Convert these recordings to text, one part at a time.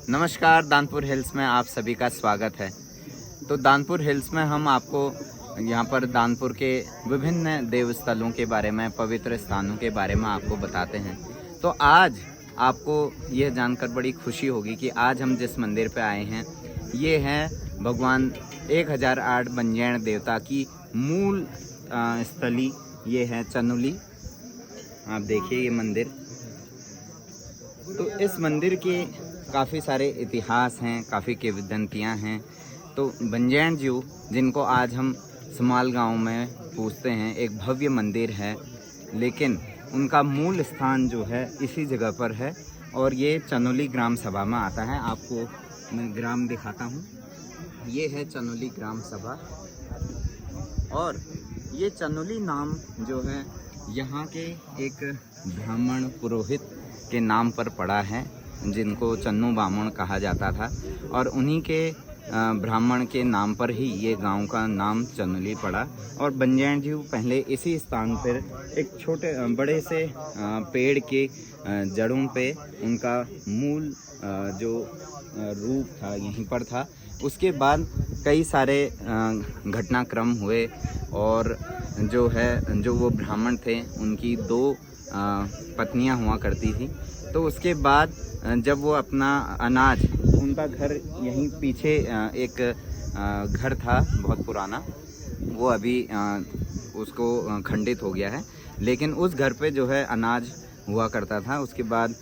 नमस्कार, दानपुर हिल्स में आप सभी का स्वागत है। तो दानपुर हिल्स में हम आपको यहाँ पर दानपुर के विभिन्न देव स्थलों के बारे में, पवित्र स्थानों के बारे में आपको बताते हैं। तो आज आपको यह जानकर बड़ी खुशी होगी कि आज हम जिस मंदिर पे आए हैं ये है भगवान 1008 बंजैण देवता की मूल स्थली। ये है चनुली। आप देखिए ये मंदिर। तो इस मंदिर के काफ़ी सारे इतिहास हैं, काफ़ी किंवदंतियाँ हैं। तो बंजैण जी जिनको आज हम सुमाल गांव में पूजते हैं, एक भव्य मंदिर है, लेकिन उनका मूल स्थान जो है इसी जगह पर है और ये चनुली ग्राम सभा में आता है। आपको मैं ग्राम दिखाता हूँ। ये है चनुली ग्राम सभा और ये चनुली नाम जो है यहाँ के एक ब्राह्मण पुरोहित के नाम पर पड़ा है, जिनको चन्नू बामण कहा जाता था, और उन्हीं के ब्राह्मण के नाम पर ही ये गांव का नाम चनुली पड़ा। और बंजैण जी पहले इसी स्थान पर एक बड़े से पेड़ के जड़ों पे उनका मूल जो रूप था यहीं पर था। उसके बाद कई सारे घटनाक्रम हुए और जो वो ब्राह्मण थे उनकी 2 पत्नियां हुआ करती थी। तो उसके बाद जब वो अपना अनाज, उनका घर यहीं पीछे एक घर था बहुत पुराना, वो अभी उसको खंडित हो गया है, लेकिन उस घर पे जो है अनाज हुआ करता था। उसके बाद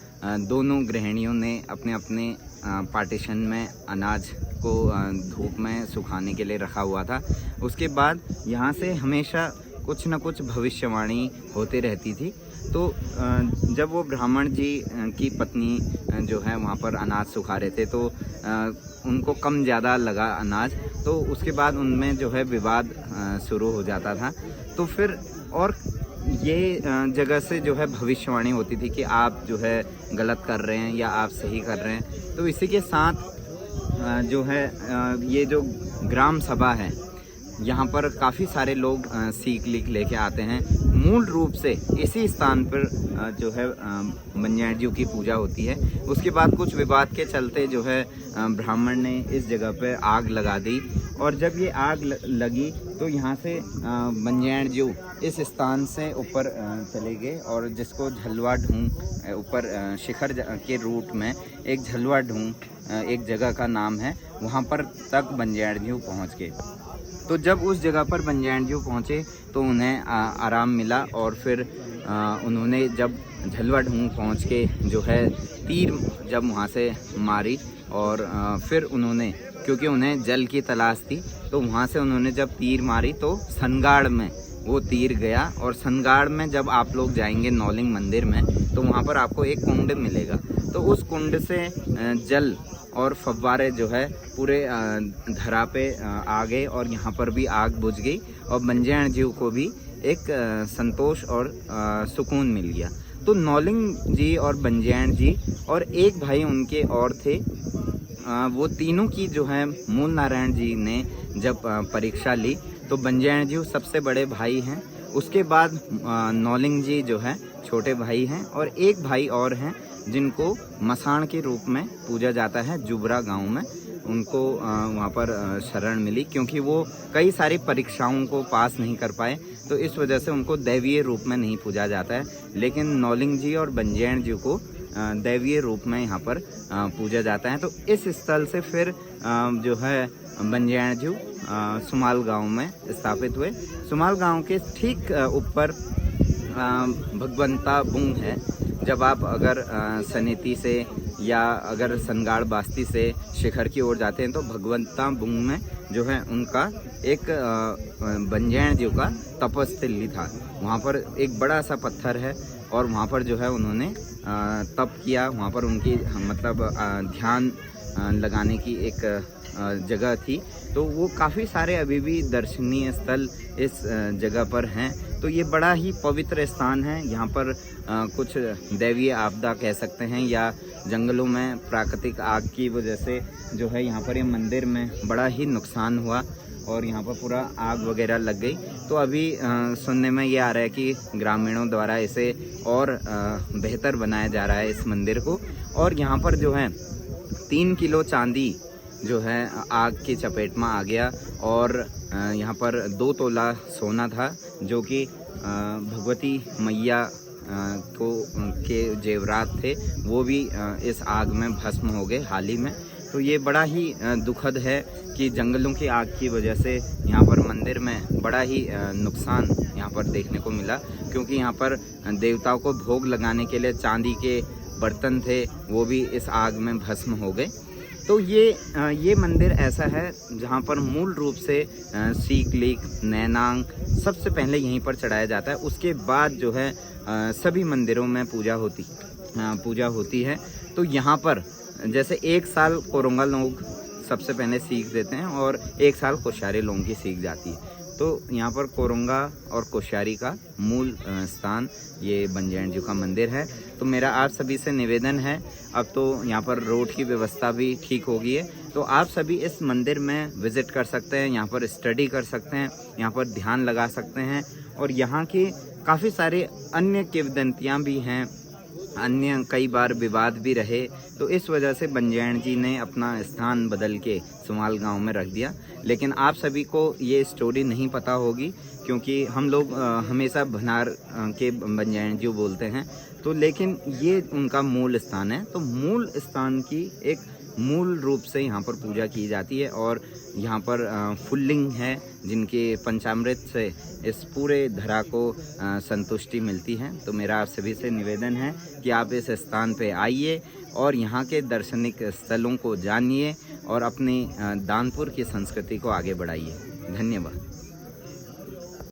दोनों गृहिणियों ने अपने अपने पार्टीशन में अनाज को धूप में सुखाने के लिए रखा हुआ था। उसके बाद यहाँ से हमेशा कुछ न कुछ भविष्यवाणी होती रहती थी। तो जब वो ब्राह्मण जी की पत्नी जो है वहाँ पर अनाज सुखा रहे थे, तो उनको कम ज़्यादा लगा अनाज, तो उसके बाद उनमें जो है विवाद शुरू हो जाता था। तो फिर और ये जगह से जो है भविष्यवाणी होती थी कि आप जो है गलत कर रहे हैं या आप सही कर रहे हैं। तो इसी के साथ जो है ये जो ग्राम सभा है, यहाँ पर काफ़ी सारे लोग सीख लिख लेके आते हैं। मूल रूप से इसी स्थान पर जो है बंजैण जी की पूजा होती है। उसके बाद कुछ विवाद के चलते जो है ब्राह्मण ने इस जगह पर आग लगा दी, और जब ये आग लगी तो यहाँ से बंजैण जी इस स्थान से ऊपर चले गए, और जिसको झलवा ढूंढ, ऊपर शिखर के रूट में एक झलवा ढूंढ एक जगह का नाम है, वहाँ पर तक बंजैण जी पहुँच गए। तो जब उस जगह पर बंजैण जी पहुँचे तो उन्हें आराम मिला, और फिर उन्होंने जब झलवा ढूंढ पहुँच के जो है तीर जब वहाँ से मारी, और फिर उन्होंने, क्योंकि उन्हें जल की तलाश थी, तो वहाँ से उन्होंने जब तीर मारी तो सनगाड़ में वो तीर गया। और सनगाड़ में जब आप लोग जाएंगे नौलिंग मंदिर में, तो वहाँ पर आपको एक कुंड मिलेगा। तो उस कुंड से जल और फव्वारे जो है पूरे धरा पे आ गए, और यहाँ पर भी आग बुझ गई, और बंजैण जी को भी एक संतोष और सुकून मिल गया। तो नौलिंग जी और बंजैण जी और एक भाई उनके और थे, वो तीनों की जो है मूल नारायण जी ने जब परीक्षा ली, तो बंजैण जी सबसे बड़े भाई हैं। उसके बाद नौलिंग जी जो है छोटे भाई हैं, और एक भाई और हैं जिनको मसाण के रूप में पूजा जाता है जुबरा गांव में। उनको वहाँ पर शरण मिली, क्योंकि वो कई सारी परीक्षाओं को पास नहीं कर पाए, तो इस वजह से उनको दैवीय रूप में नहीं पूजा जाता है। लेकिन नौलिंग जी और बंजैण जी को दैवीय रूप में यहाँ पर पूजा जाता है। तो इस स्थल से फिर जो है बंजैण जी सुमाल गांव में स्थापित हुए। सुमाल गांव के ठीक ऊपर भगवंता बुंग है। जब आप अगर सनेती से या अगर सनगाड़ बास्ती से शिखर की ओर जाते हैं, तो भगवंता बुंग में जो है उनका एक बंजैण जी का तपस्थली था। वहाँ पर एक बड़ा सा पत्थर है, और वहाँ पर जो है उन्होंने तप किया। वहाँ पर उनकी मतलब ध्यान लगाने की एक जगह थी। तो वो काफ़ी सारे अभी भी दर्शनीय स्थल इस जगह पर हैं। तो ये बड़ा ही पवित्र स्थान है। यहाँ पर कुछ दैवीय आपदा कह सकते हैं, या जंगलों में प्राकृतिक आग की वजह से जो है यहाँ पर ये मंदिर में बड़ा ही नुकसान हुआ, और यहाँ पर पूरा आग वगैरह लग गई। तो अभी सुनने में ये आ रहा है कि ग्रामीणों द्वारा इसे और बेहतर बनाया जा रहा है इस मंदिर को। और यहाँ पर जो है 3 किलो चांदी जो है आग की चपेट में आ गया और यहाँ पर 2 तोला सोना था जो कि भगवती मैया के जेवरात थे, वो भी इस आग में भस्म हो गए हाल ही में। तो ये बड़ा ही दुखद है कि जंगलों की आग की वजह से यहाँ पर मंदिर में बड़ा ही नुकसान यहाँ पर देखने को मिला, क्योंकि यहाँ पर देवताओं को भोग लगाने के लिए चांदी के बर्तन थे, वो भी इस आग में भस्म हो गए। तो ये मंदिर ऐसा है जहाँ पर मूल रूप से सीकलिक, नैनांग सबसे पहले यहीं पर चढ़ाया जाता है। उसके बाद जो है सभी मंदिरों में पूजा होती है। तो यहाँ पर जैसे 1 साल कोरोंगा लोग सबसे पहले सीख देते हैं और 1 साल कोश्यारी लोगों की सीख जाती है। तो यहाँ पर कोरोंगा और कोश्यारी का मूल स्थान ये बंजैन जी का मंदिर है। तो मेरा आप सभी से निवेदन है, अब तो यहाँ पर रोड की व्यवस्था भी ठीक हो गई है, तो आप सभी इस मंदिर में विज़िट कर सकते हैं, यहाँ पर स्टडी कर सकते हैं, यहाँ पर ध्यान लगा सकते हैं। और यहाँ के काफ़ी सारे अन्य किंवदंतियाँ भी हैं, अन्य कई बार विवाद भी रहे, तो इस वजह से बंजैन जी ने अपना स्थान बदल के सुमाल गांव में रख दिया। लेकिन आप सभी को ये स्टोरी नहीं पता होगी, क्योंकि हम लोग हमेशा भनार के बंजैन जी बोलते हैं, तो लेकिन ये उनका मूल स्थान है। तो मूल स्थान की एक मूल रूप से यहाँ पर पूजा की जाती है और यहाँ पर फुल्लिंग है जिनके पंचामृत से इस पूरे धरा को संतुष्टि मिलती है। तो मेरा आप सभी से निवेदन है कि आप इस स्थान पे आइए और यहाँ के दर्शनिक स्थलों को जानिए और अपनी दानपुर की संस्कृति को आगे बढ़ाइए। धन्यवाद।